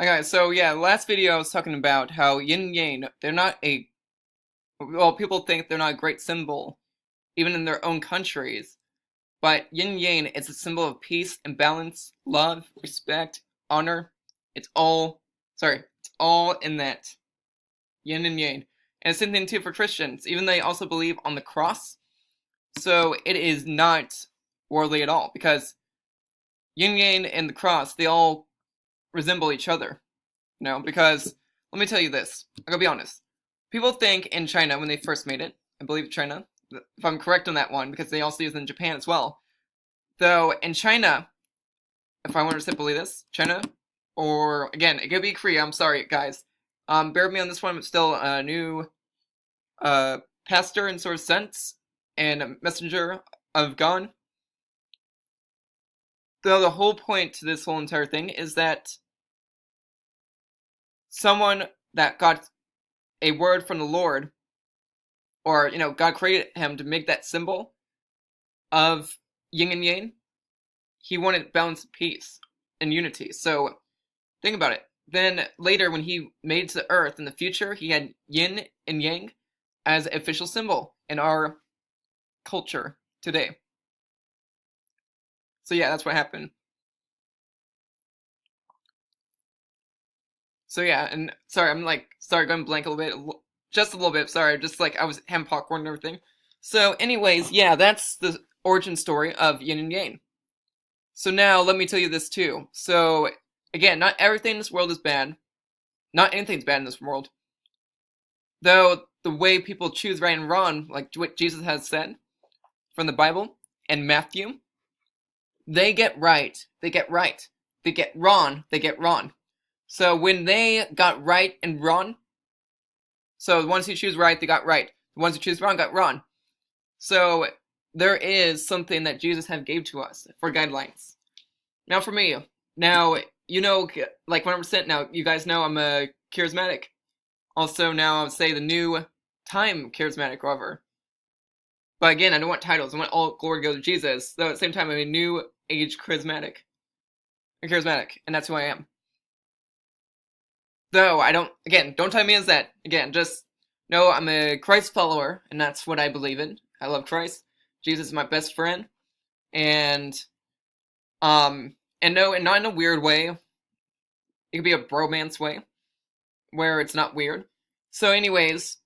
Okay, so yeah, last video I was talking about how yin and yang, they're not well, people think they're not a great symbol, even in their own countries, but yin and yang is a symbol of peace and balance, love, respect, honor. It's all, it's all in that yin and yang. And the same thing too for Christians, even they also believe on the cross, so it is not worldly at all, because yin and yang and the cross, they all resemble each other. Because let me tell you this. I'm gonna be honest. People think in China when they first made it, I believe China, if I'm correct on that one, because they also use it in Japan as well. Though in China, if I want to believe this, China, or again, it could be Korea. I'm sorry, guys. Bear with me on this one. I'm still a new pastor in sort of sense and a messenger of God. Though the whole point to this whole entire thing is that someone that got a word from the Lord, or God created him to make that symbol of yin and yang. He wanted balance and peace and unity. So think about it. Then later, when he made the earth in the future, he had yin and yang as an official symbol in our culture today. So yeah, that's what happened. So yeah, and sorry, sorry, going blank a little bit, just a little bit. Sorry, just like I was ham popcorn and everything. So, anyways, yeah, that's the origin story of yin and yang. So now let me tell you this too. So again, not everything in this world is bad. Not anything's bad in this world. Though the way people choose right and wrong, like what Jesus has said from the Bible and Matthew, they get right, they get right. They get wrong, they get wrong. So when they got right and wrong, so the ones who choose right, they got right. The ones who choose wrong got wrong. So there is something that Jesus have gave to us for guidelines. Now for me, like 100% now, you guys know I'm a charismatic. Also now I would say the new time charismatic, however. But again, I don't want titles. I want all glory to go to Jesus. Though at the same time, I'm a new age charismatic. And that's who I am. Though I don't, again, don't tie me as that. Again, just know I'm a Christ follower, and that's what I believe in. I love Christ. Jesus is my best friend. And no, and not in a weird way. It could be a bromance way, where it's not weird. So anyways,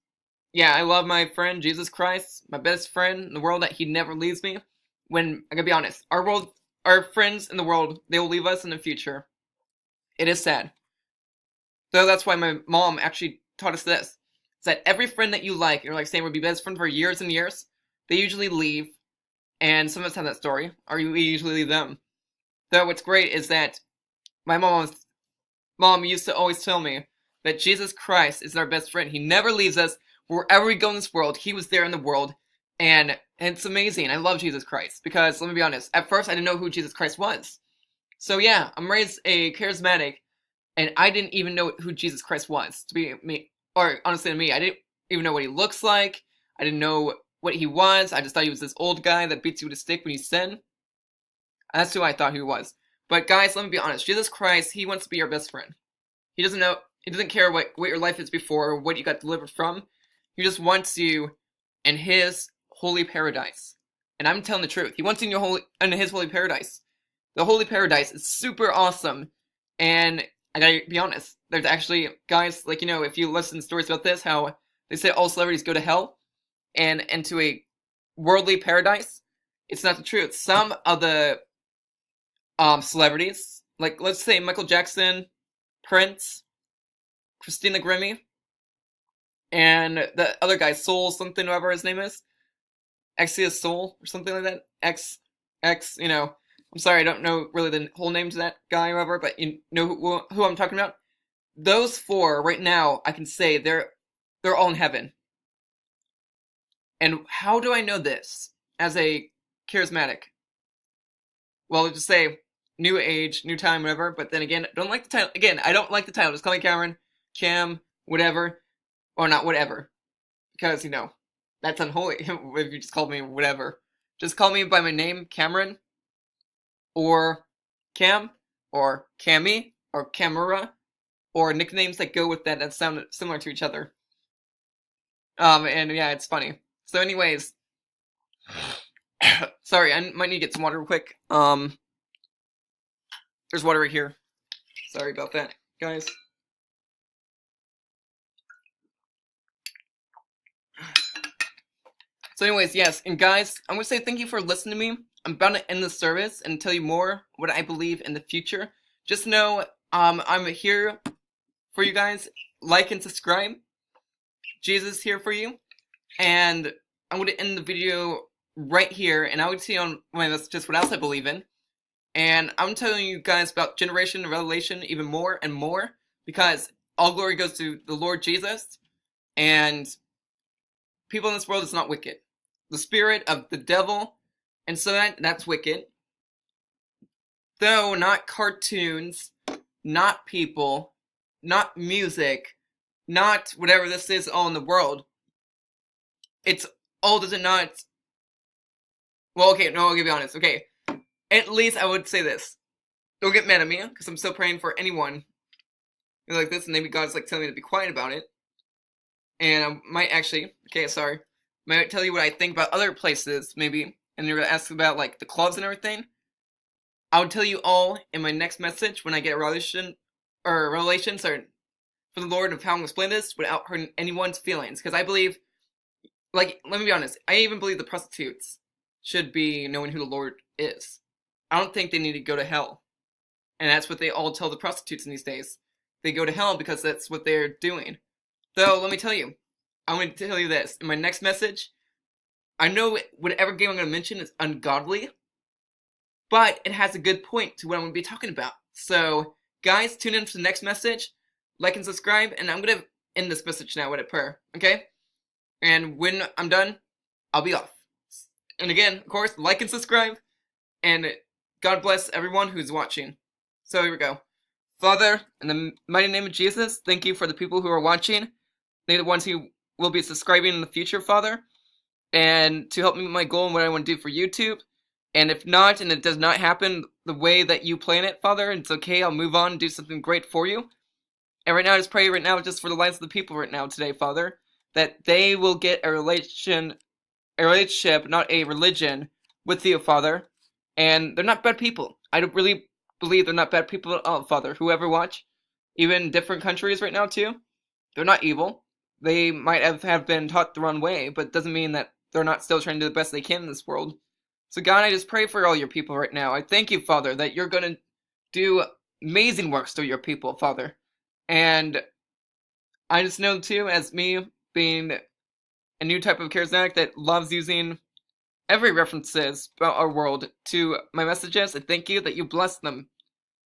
yeah, I love my friend, Jesus Christ, my best friend in the world, that he never leaves me. When, I gotta be honest, our friends in the world, they will leave us in the future. It is sad. So that's why my mom actually taught us this. It's that every friend that you like, you're like saying would be best friend for years and years, they usually leave, and some of us have that story, or we usually leave them. Though what's great is that my mom used to always tell me that Jesus Christ is our best friend. He never leaves us. Wherever we go in this world, he was there in the world. And it's amazing. I love Jesus Christ. Because, let me be honest, at first I didn't know who Jesus Christ was. So yeah, I'm raised a charismatic, and I didn't even know who Jesus Christ was. To be me, or honestly to me, I didn't even know what he looks like. I didn't know what he was. I just thought he was this old guy that beats you with a stick when you sin. That's who I thought he was. But guys, let me be honest. Jesus Christ, he wants to be your best friend. He doesn't care what your life is before or what you got delivered from. He just wants you in his holy paradise. And I'm telling the truth. He wants you in his holy paradise. The holy paradise is super awesome. And I gotta be honest. There's actually guys, like, if you listen to stories about this, how they say all celebrities go to hell and into a worldly paradise. It's not the truth. Some of the celebrities, like let's say Michael Jackson, Prince, Christina Grimmie, and the other guy, Soul something, whatever his name is, Exia Soul or something like that. X. I'm sorry, I don't know really the whole name to that guy, or whatever, but you know who I'm talking about. Those four right now, I can say they're all in heaven. And how do I know this as a charismatic? Well, just say new age, new time, whatever. But then again, don't like the title. Again, I don't like the title. Just call me Cameron, Cam, whatever, or not whatever, because that's unholy. If you just called me whatever, just call me by my name, Cameron, or Cam, or Cammy, or Camera, or nicknames that go with that sound similar to each other. And yeah, it's funny. So anyways, sorry, I might need to get some water real quick. There's water right here. Sorry about that, guys. So anyways, yes, and guys, I'm going to say thank you for listening to me. I'm about to end the service and tell you more what I believe in the future. Just know, I'm here for you guys. Like and subscribe. Jesus is here for you. And I'm going to end the video right here, and I would see on my messages what else I believe in. And I'm telling you guys about Generation Revelation even more and more, because all glory goes to the Lord Jesus, and people in this world is not wicked. The spirit of the devil, and so that's wicked. Though not cartoons, not people, not music, not whatever this is all in the world. It's all, does it not? Well, okay, no, I'll be honest. Okay, at least I would say this. Don't get mad at me, because I'm still praying for anyone like this, and maybe God's like telling me to be quiet about it. And I might actually, okay, sorry, might tell you what I think about other places, maybe, and you're gonna ask about like the clubs and everything. I would tell you all in my next message when I get a revelation for the Lord of how I'm gonna explain this without hurting anyone's feelings, because I believe, like, let me be honest, I even believe the prostitutes should be knowing who the Lord is. I don't think they need to go to hell. And that's what they all tell the prostitutes in these days. They go to hell because that's what they're doing. Though, let me tell you, I'm going to tell you this. In my next message, I know whatever game I'm going to mention is ungodly, but it has a good point to what I'm going to be talking about. So, guys, tune in for the next message, like and subscribe, and I'm going to end this message now with a prayer, okay? And when I'm done, I'll be off. And again, of course, like and subscribe, and God bless everyone who's watching. So here we go. Father, in the mighty name of Jesus, thank you for the people who are watching. Thank you the ones who will be subscribing in the future, Father, and to help me with my goal and what I want to do for YouTube. And if not, and it does not happen the way that you plan it, Father, it's okay, I'll move on and do something great for you. And right now, I just pray right now just for the lives of the people right now today, Father, that they will get a relationship, not a religion, with you, Father. And they're not bad people. I don't really believe they're not bad people at all, Father. Whoever watch, even different countries right now too, they're not evil. They might have been taught the wrong way, but it doesn't mean that they're not still trying to do the best they can in this world. So God, I just pray for all your people right now. I thank you, Father, that you're going to do amazing works through your people, Father. And I just know too, as me being a new type of charismatic that loves using every references about our world to my messages, I thank you that you bless them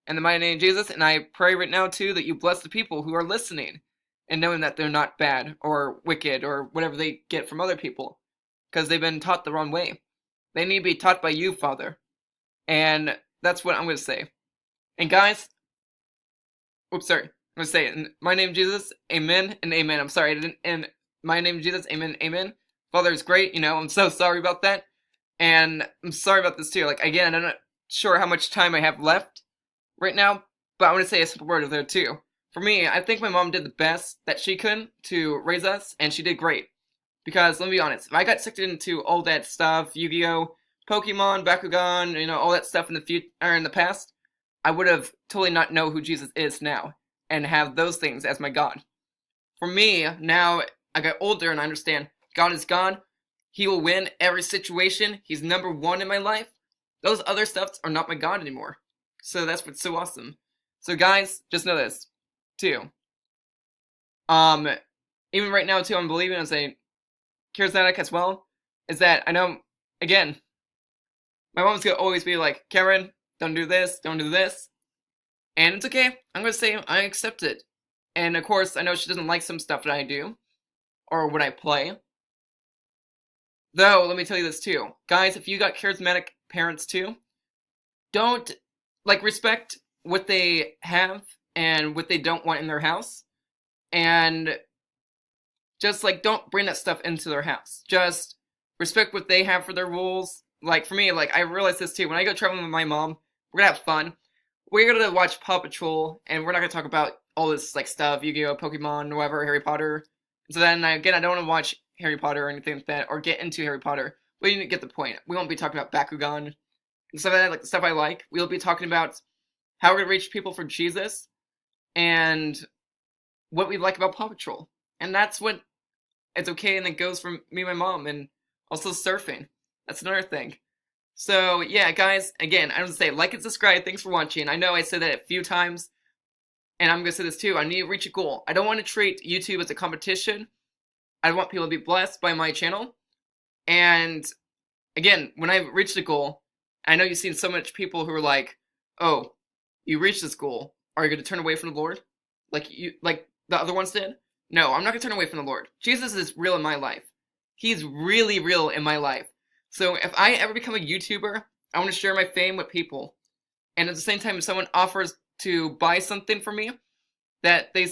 in the mighty name of Jesus, and I pray right now too that you bless the people who are listening and knowing that they're not bad or wicked or whatever they get from other people, because they've been taught the wrong way. They need to be taught by you, Father, and that's what I'm going to say. And guys, I'm going to say it. In my name of Jesus, amen and amen. I'm sorry, I didn't, in my name of Jesus, amen, amen. Father is great, I'm so sorry about that. And I'm sorry about this too. Like, again, I'm not sure how much time I have left right now, but I want to say a simple word there too. For me, I think my mom did the best that she could to raise us, and she did great. Because, let me be honest, if I got sucked into all that stuff, Yu-Gi-Oh!, Pokemon, Bakugan, all that stuff in the past, I would have totally not know who Jesus is now, and have those things as my God. For me, now, I got older and I understand God is God. He will win every situation. He's number one in my life. Those other stuffs are not my God anymore. So that's what's so awesome. So guys, just know this, too. Even right now, too, I'm believing as a charismatic as well, is that I know, again, my mom's gonna always be like, Karen, don't do this, don't do this. And it's okay. I'm gonna say I accept it. And of course, I know she doesn't like some stuff that I do, or what I play. Though, let me tell you this too. Guys, if you got charismatic parents too, don't, respect what they have and what they don't want in their house. And just, don't bring that stuff into their house. Just respect what they have for their rules. For me, I realize this too. When I go traveling with my mom, we're gonna have fun. we're gonna watch Paw Patrol, and we're not gonna talk about all this like stuff, Yu-Gi-Oh, Pokemon, whatever, Harry Potter. So then again, I don't want to watch Harry Potter or anything like that, or get into Harry Potter. But you get the point. We won't be talking about Bakugan and stuff like that, like the stuff I like. We'll be talking about how we're gonna reach people for Jesus, and what we like about Paw Patrol. And that's what it's okay, and it goes from me and my mom, and also surfing. That's another thing. So yeah, guys, again, I was gonna say like and subscribe. Thanks for watching. I know I said that a few times, and I'm gonna say this too. I need to reach a goal. I don't want to treat YouTube as a competition. I want people to be blessed by my channel. And again, when I reach the goal, I know you've seen so much people who are like, "Oh, you reached this goal. Are you going to turn away from the Lord, like the other ones did?" No, I'm not going to turn away from the Lord. Jesus is real in my life. He's really real in my life. So if I ever become a YouTuber, I want to share my fame with people. And at the same time, if someone offers to buy something for me that they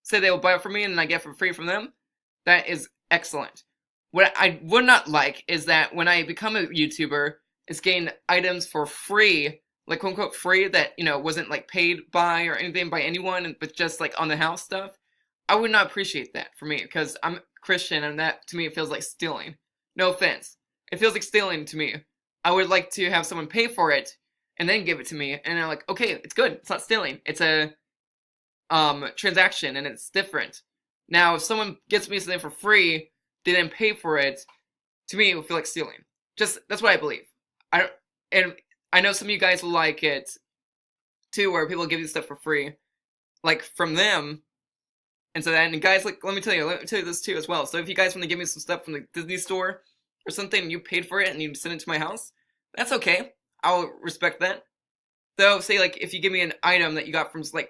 say they will buy it for me and I get for free from them, that is excellent. What I would not like is that when I become a YouTuber, it's getting items for free, like quote unquote free, that, you know, wasn't like paid by or anything by anyone, but just like on the house stuff. I would not appreciate that for me, because I'm Christian, and that to me it feels like stealing. No offense. It feels like stealing to me. I would like to have someone pay for it and then give it to me, and I'm like, okay, it's good. It's not stealing. It's a transaction, and it's different. Now, if someone gets me something for free, they didn't pay for it, to me it would feel like stealing. Just that's what I believe. And I know some of you guys will like it too, where people give you stuff for free, like from them. And so then, and guys, like, let me tell you this too as well. So if you guys want to give me some stuff from the Disney store or something, and you paid for it and you send it to my house, that's okay. I'll respect that. Though, say like if you give me an item that you got from like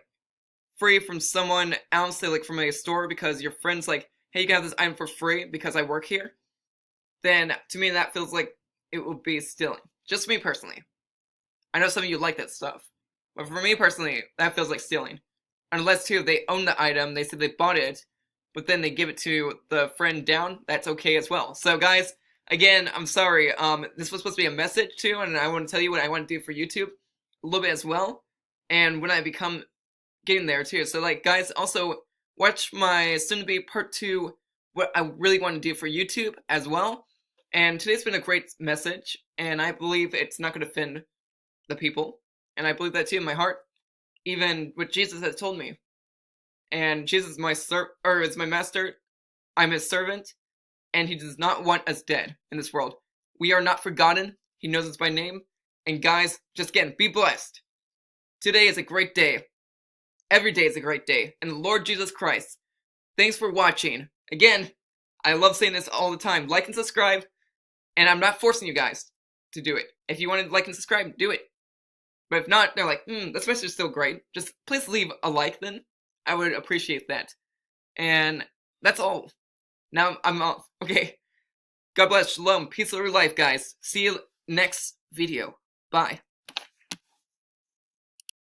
free from someone else, say like from a store, because your friend's like, hey, you can have this item for free because I work here, then to me that feels like it would be stealing. Just me personally. I know some of you like that stuff, but for me personally, that feels like stealing. Unless too they own the item, they said they bought it, but then they give it to the friend down, that's okay as well. So guys, again, I'm sorry, this was supposed to be a message too, and I want to tell you what I want to do for YouTube a little bit as well, and when I become getting there too. So like guys, also watch my soon-to-be part 2, what I really want to do for YouTube as well. And today's been a great message, and I believe it's not going to offend the people, and I believe that too in my heart, even what Jesus has told me. And Jesus is my is my master. I'm his servant, and he does not want us dead in this world. We are not forgotten. He knows us by name. And guys, just again, be blessed. Today is a great day. Every day is a great day. And the Lord Jesus Christ, thanks for watching. Again, I love saying this all the time. Like and subscribe. And I'm not forcing you guys to do it. If you want to like and subscribe, do it. But if not, they're like, this message is still great. Just please leave a like then. I would appreciate that. And that's all. Now I'm off. Okay. God bless. Shalom. Peace of your life, guys. See you next video. Bye.